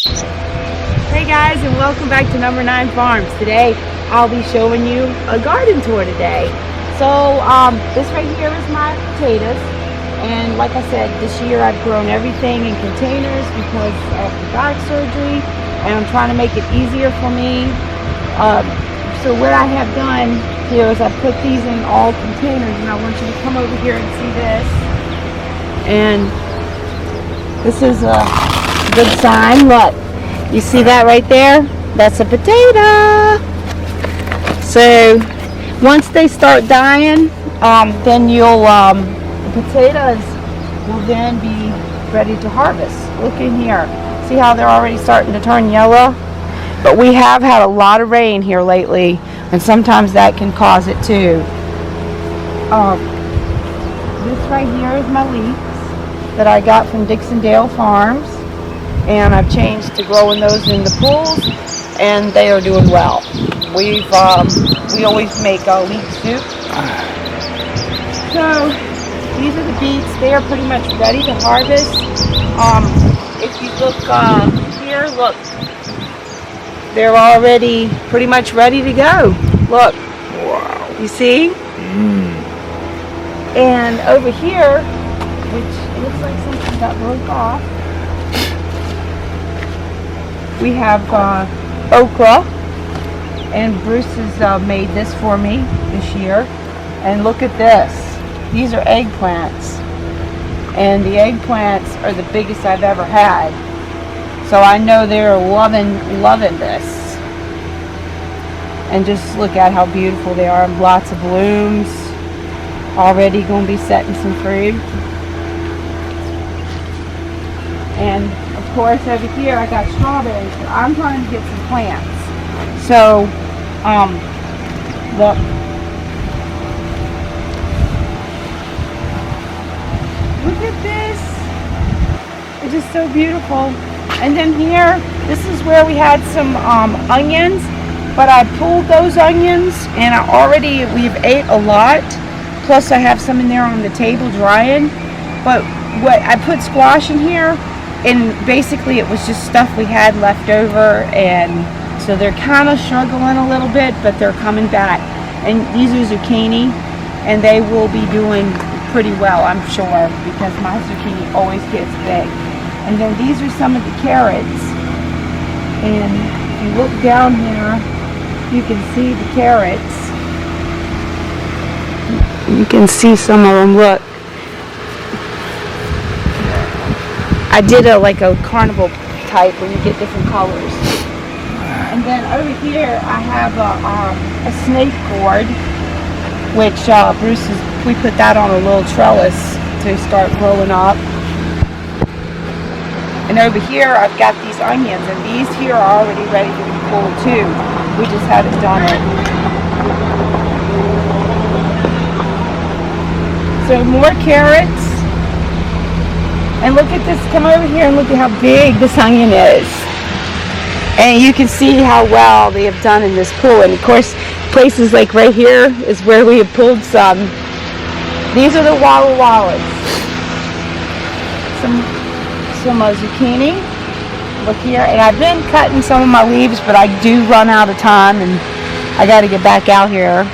Hey guys, and welcome back to Number 9 Farms. Today I'll be showing you a garden tour today. So this right here is my potatoes, and like I said, this year I've grown everything in containers because of the back surgery, and I'm trying to make it easier for me. So what I have done here is I put these in all containers, and I want you to come over here and see this. And this is a good sign. Look, you see that right there? That's a potato. So once they start dying, then the potatoes will then be ready to harvest. Look in here. See how they're already starting to turn yellow? But we have had a lot of rain here lately, and sometimes that can cause it too. This right here is my leeks that I got from Dixondale Farms, and I've changed to growing those in the pools, and they are doing well. We always make leek soup. So these are the beets. They are pretty much ready to harvest. If you look here, look, they're already pretty much ready to go. Look, wow. You see? And over here, which looks like something got broke off, we have okra, and Bruce has made this for me this year. And look at this. These are eggplants, and the eggplants are the biggest I've ever had. So I know they're loving this. And just look at how beautiful they are. Lots of blooms. Already going to be setting some fruit. And of course over here I got strawberries. But I'm trying to get some plants. So, look. Look at this. It's just so beautiful. And then here, this is where we had some onions, but I pulled those onions, and we've ate a lot. Plus I have some in there on the table drying. But what I put squash in here, and basically it was just stuff we had left over, and so they're kind of struggling a little bit, but they're coming back. And these are zucchini, and they will be doing pretty well, I'm sure, because my zucchini always gets big. And then these are some of the carrots. And if you look down here, you can see the carrots. You can see some of them, look. I did a carnival type where you get different colors. And then over here I have a snake gourd, which we put that on a little trellis to start growing up. And over here I've got these onions, and these here are already ready to be pulled too. We just haven't done it. So more carrots. And look at this, come over here and look at how big this onion is. And you can see how well they have done in this pool. And of course, places like right here is where we have pulled some. These are the Walla Wallas. Some zucchini. Look here. And I've been cutting some of my leaves, but I do run out of time, and I got to get back out here.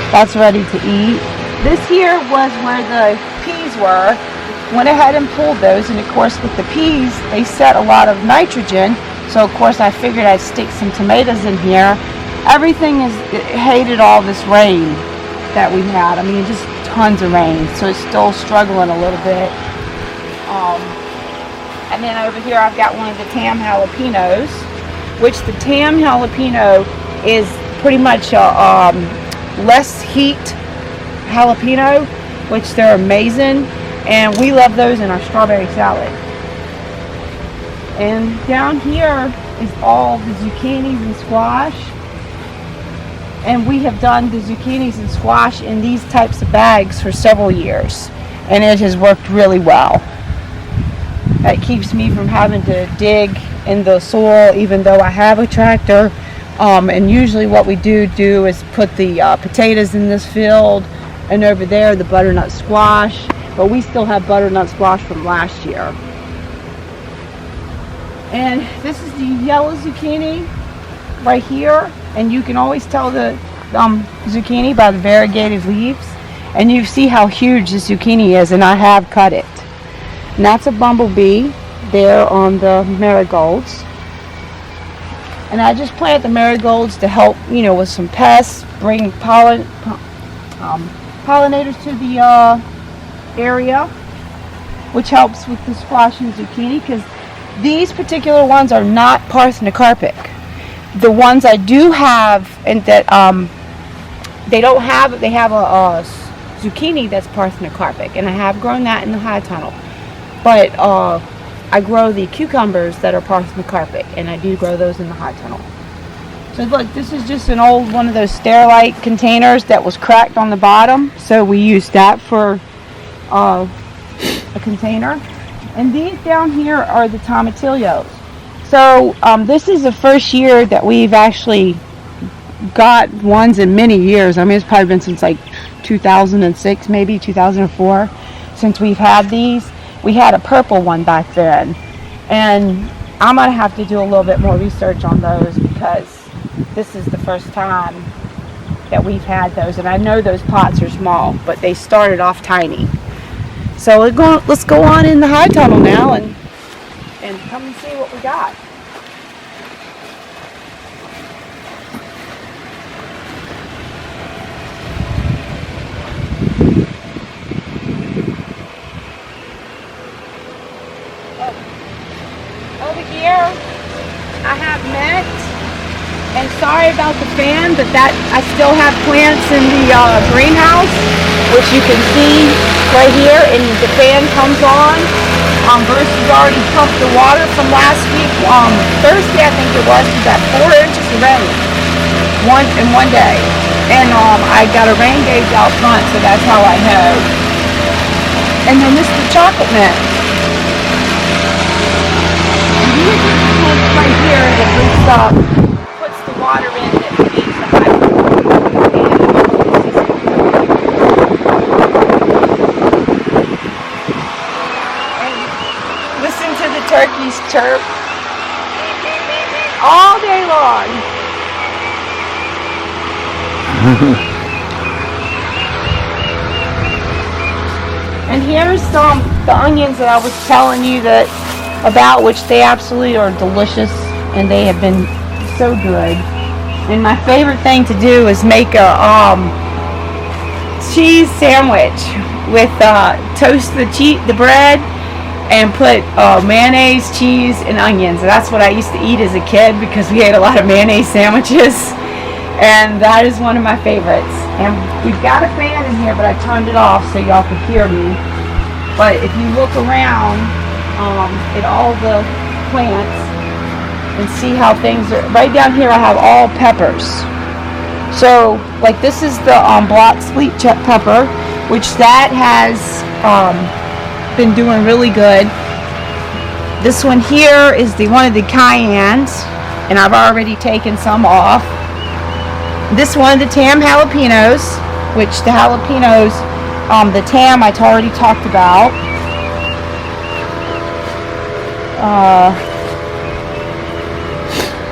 That's ready to eat. This here was where the peas were. Went ahead and pulled those, and of course with the peas, they set a lot of nitrogen. So of course I figured I'd stick some tomatoes in here. Everything hated all this rain that we had. I mean, just tons of rain. So it's still struggling a little bit. And then over here I've got one of the Tam jalapenos, which the Tam jalapeno is pretty much a less heat jalapeno, which they're amazing. And we love those in our strawberry salad. And down here is all the zucchinis and squash. And we have done the zucchinis and squash in these types of bags for several years. And it has worked really well. That keeps me from having to dig in the soil, even though I have a tractor. And usually what we do is put the potatoes in this field, and over there the butternut squash. But we still have butternut squash from last year. And this is the yellow zucchini right here, and you can always tell the zucchini by the variegated leaves, and you see how huge the zucchini is, and I have cut it. And that's a bumblebee there on the marigolds. And I just plant the marigolds to help, you know, with some pests, bring pollinators to the area, which helps with the squash and zucchini, because these particular ones are not parthenocarpic. The ones I do have, and that they don't have, they have a zucchini that's parthenocarpic, and I have grown that in the high tunnel. But I grow the cucumbers that are parthenocarpic, and I do grow those in the high tunnel. So look, this is just an old one of those Sterilite containers that was cracked on the bottom, so we used that for a container. And these down here are the tomatillos. So this is the first year that we've actually got ones in many years. I mean, it's probably been since like 2006, maybe 2004, since we've had these. We had a purple one back then, and I'm gonna have to do a little bit more research on those, because this is the first time that we've had those, and I know those pots are small, but they started off tiny. So let's go on in the high tunnel now and come and see what we got. Over here, I have mint, and sorry about the fan, but that I still have plants in the greenhouse, which you can see right here, and the fan comes on. Versus already pumped the water from last week. Thursday, I think it was, we got 4 inches of rain in one day, and I got a rain gauge out front, so that's how I know. And then this is the chocolate mint. And these are the plants right here that puts the water in that feeds the hydro. Listen to the turkeys chirp all day long. And here's the onions that I was telling you about, which they absolutely are delicious, and they have been so good. And my favorite thing to do is make a cheese sandwich with toast the bread and put mayonnaise, cheese, and onions. And that's what I used to eat as a kid, because we ate a lot of mayonnaise sandwiches, and that is one of my favorites. And we've got a fan in here, but I turned it off so y'all could hear me. But if you look around at all the plants and see how things are, right down here I have all peppers. So like this is the black sweet pepper, which that has been doing really good. This one here is one of the cayennes, and I've already taken some off. This one, the tam jalapenos, which the jalapenos, the tam I already talked about.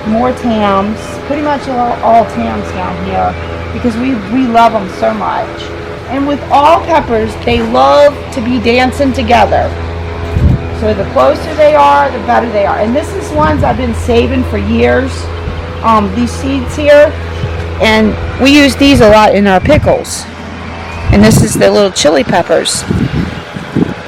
More tams, pretty much all tams down here, because we love them so much. And with all peppers, they love to be dancing together. So the closer they are, the better they are. And this is ones I've been saving for years, these seeds here. And we use these a lot in our pickles. And this is the little chili peppers.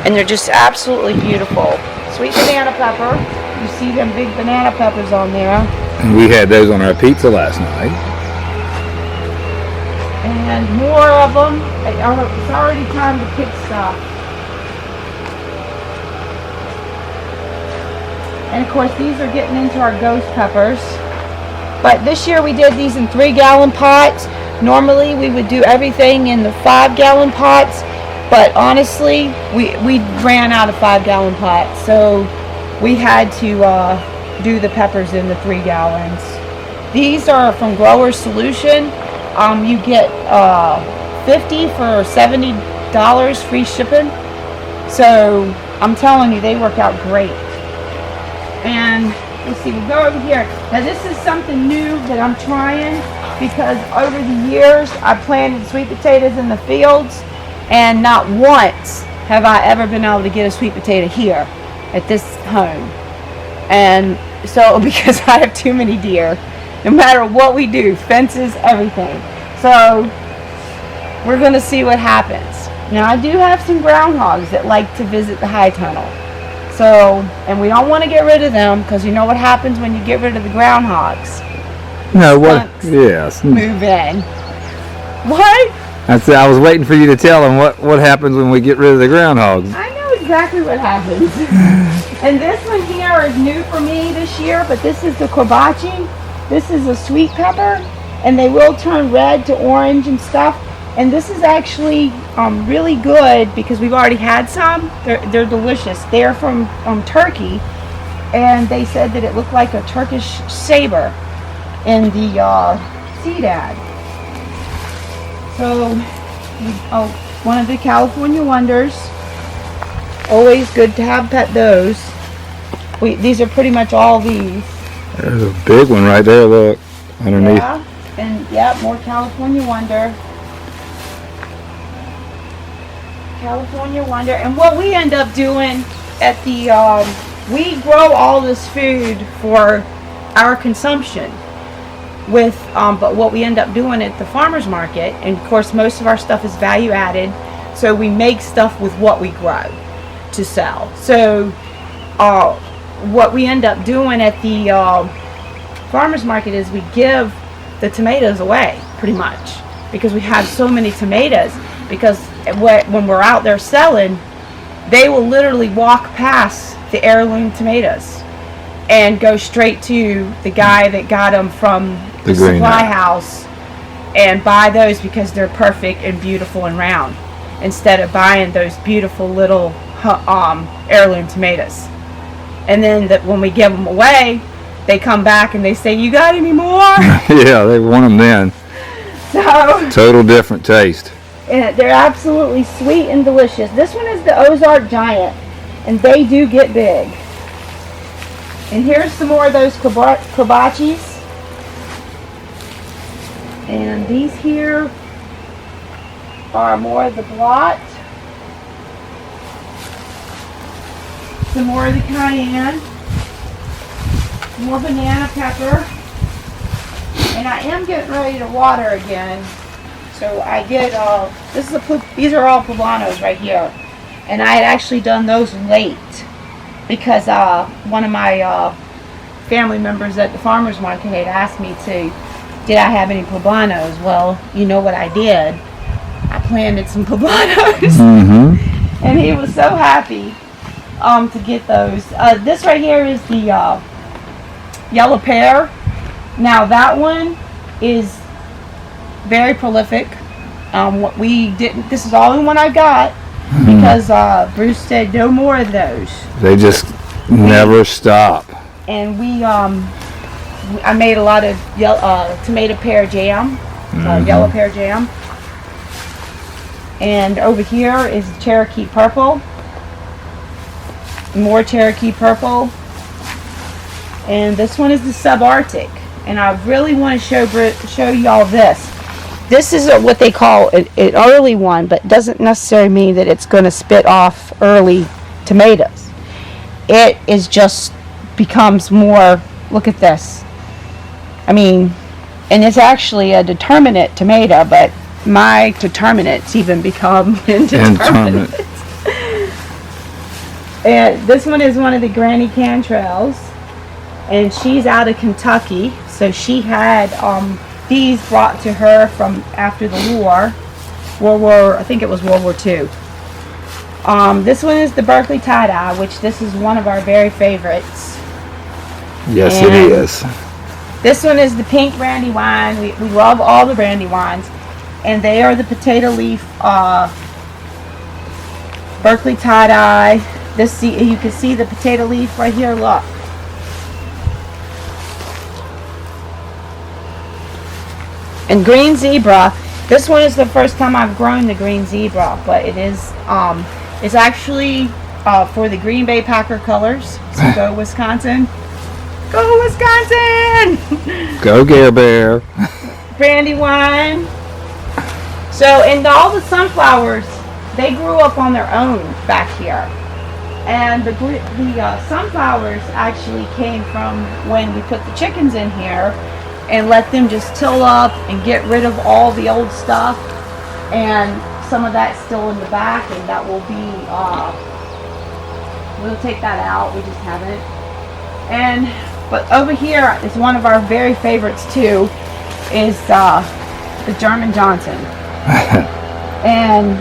And they're just absolutely beautiful. Sweet banana pepper. You see them big banana peppers on there. And we had those on our pizza last night. And more of them. It's already time to pick stuff. And of course these are getting into our ghost peppers. But this year we did these in 3-gallon pots. Normally we would do everything in the 5-gallon pots. But honestly, we ran out of 5-gallon pots. So we had to do the peppers in the 3 gallons. These are from Grower Solution. You get 50 for $70 free shipping. So I'm telling you, they work out great. And let's see, we'll go over here. Now this is something new that I'm trying, because over the years I planted sweet potatoes in the fields, and not once have I ever been able to get a sweet potato here at this home. And so, because I have too many deer, no matter what we do, fences, everything. So we're going to see what happens. Now I do have some groundhogs that like to visit the high tunnel. So, and we don't want to get rid of them, because you know what happens when you get rid of the groundhogs? No, what? Skunks Yes. move in. What? I was waiting for you to tell them what happens when we get rid of the groundhogs. I know exactly what happens. And this one here is new for me this year, but this is the kobachi. This is a sweet pepper, and they will turn red to orange and stuff. And this is actually really good, because we've already had some. They're delicious. They're from Turkey, and they said that it looked like a Turkish saber in the seed ad. So, one of the California Wonders. Always good to have pet those. These are pretty much all these. There's a big one right there, look, underneath. Yeah, and yeah, more California Wonder. California Wonder. And what we end up doing at the, we grow all this food for our consumption. But what we end up doing at the farmer's market, and of course most of our stuff is value added, so we make stuff with what we grow to sell. So what we end up doing at the farmer's market is we give the tomatoes away, pretty much, because we have so many tomatoes. Because when we're out there selling, they will literally walk past the heirloom tomatoes and go straight to the guy that got them from the supply house and buy those, because they're perfect and beautiful and round, instead of buying those beautiful little heirloom tomatoes. And then when we give them away, they come back and they say, "You got any more?" Yeah, they want them then. So total different taste. And they're absolutely sweet and delicious. This one is the Ozark Giant, and they do get big. And here's some more of those kibachis. And these here are more of the blot. Some more of the cayenne. More banana pepper. And I am getting ready to water again. So I get, these are all poblanos right here. And I had actually done those late, because one of my family members at the farmer's market had asked me did I have any poblanos? Well, you know what I did? I planted some poblanos. Mm-hmm. And he was so happy to get those. This right here is the yellow pear. Now that one is very prolific. This is the only one I got, because Bruce said no more of those. They just never stop. And I made a lot of tomato pear jam, yellow pear jam. And over here is Cherokee Purple. More Cherokee Purple. And this one is the subarctic. And I really want to show y'all this. This is what they call an early one, but doesn't necessarily mean that it's going to spit off early tomatoes. It is just becomes more, look at this. I mean, and it's actually a determinate tomato, but my determinants even become indeterminate. And this one is one of the Granny Cantrells, and she's out of Kentucky, so she had these brought to her from after the war, I think it was World War II. This one is the Berkeley tie-dye, which this is one of our very favorites. Yes, and it is. This one is the pink Brandywine. We love all the Brandywines, and they are the potato leaf Berkeley tie-dye. You can see the potato leaf right here. Look. And green zebra, this one is the first time I've grown the green zebra, but it is, it's actually for the Green Bay Packer colors. So go Wisconsin. Go Wisconsin! Go Gare Bear. Brandywine. So, and all the sunflowers, they grew up on their own back here. And the sunflowers actually came from when we put the chickens in here and let them just till up and get rid of all the old stuff. And some of that's still in the back, and that will be, we'll take that out, we just haven't. But over here is one of our very favorites too, is the German Johnson. And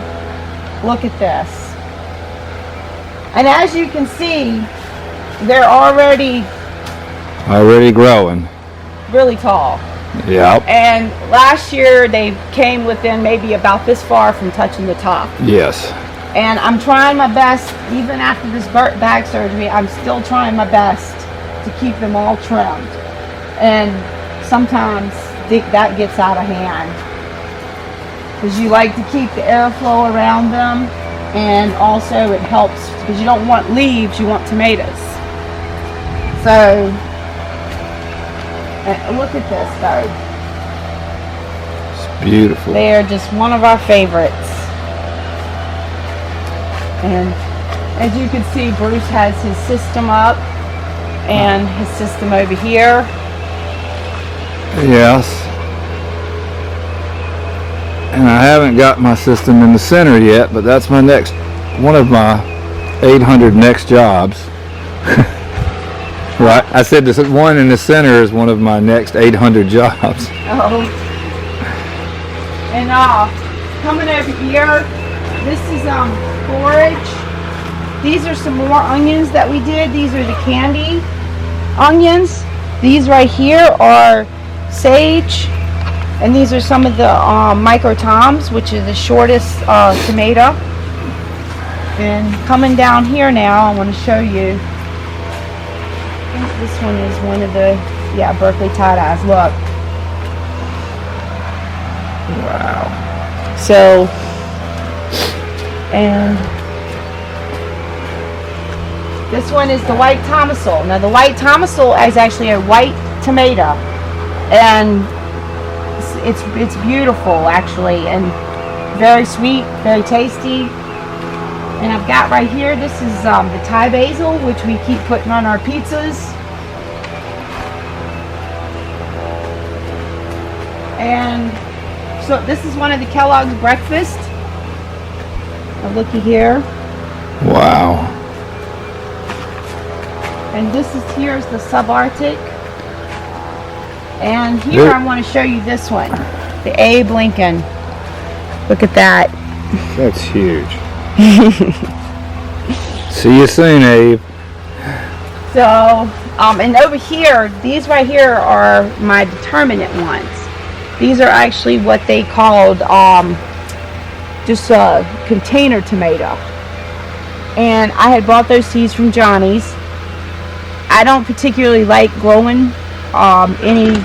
look at this. And as you can see, they're already growing. really tall. Yep. And last year they came within maybe about this far from touching the top. Yes. And I'm trying my best, even after this bag surgery, I'm still trying my best to keep them all trimmed. And sometimes that gets out of hand, because you like to keep the airflow around them, and also it helps because you don't want leaves, you want tomatoes. So look at this though. It's beautiful. They are just one of our favorites. And as you can see, Bruce has his system up and his system over here. Yes. And I haven't got my system in the center yet, but that's my next, one of my 800 next jobs. Right? I said this one in the center is one of my next 800 jobs. Oh. And coming over here, this is forage. These are some more onions that we did. These are the candy onions. These right here are sage. And these are some of the micro toms, which is the shortest tomato. And coming down here now, I want to show you. I think this one is one of the, Berkeley tie-dyes. Look. Wow. So, and this one is the white tomasil. Now the white tomasil is actually a white tomato, and it's beautiful actually, and very sweet, very tasty. And I've got right here, this is the Thai basil, which we keep putting on our pizzas. And so this is one of the Kellogg's breakfast. Now looky here. Wow. And this is, here's the subarctic. And here I want to show you this one, the Abe Lincoln. Look at that. That's huge. See you soon, Abe. So, and over here, these right here are my determinate ones. These are actually what they called just a container tomato. And I had bought those seeds from Johnny's. I don't particularly like growing any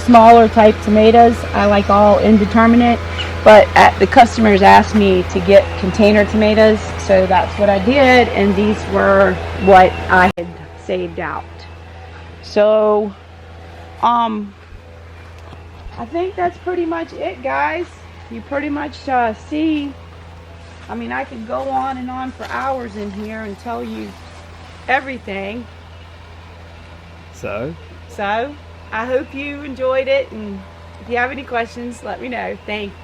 smaller type tomatoes. I like all indeterminate, but the customers asked me to get container tomatoes, so that's what I did, and these were what I had saved out. So I think that's pretty much it, guys. You pretty much see, I mean, I could go on and on for hours in here and tell you everything. So I hope you enjoyed it, and if you have any questions, let me know. Thanks.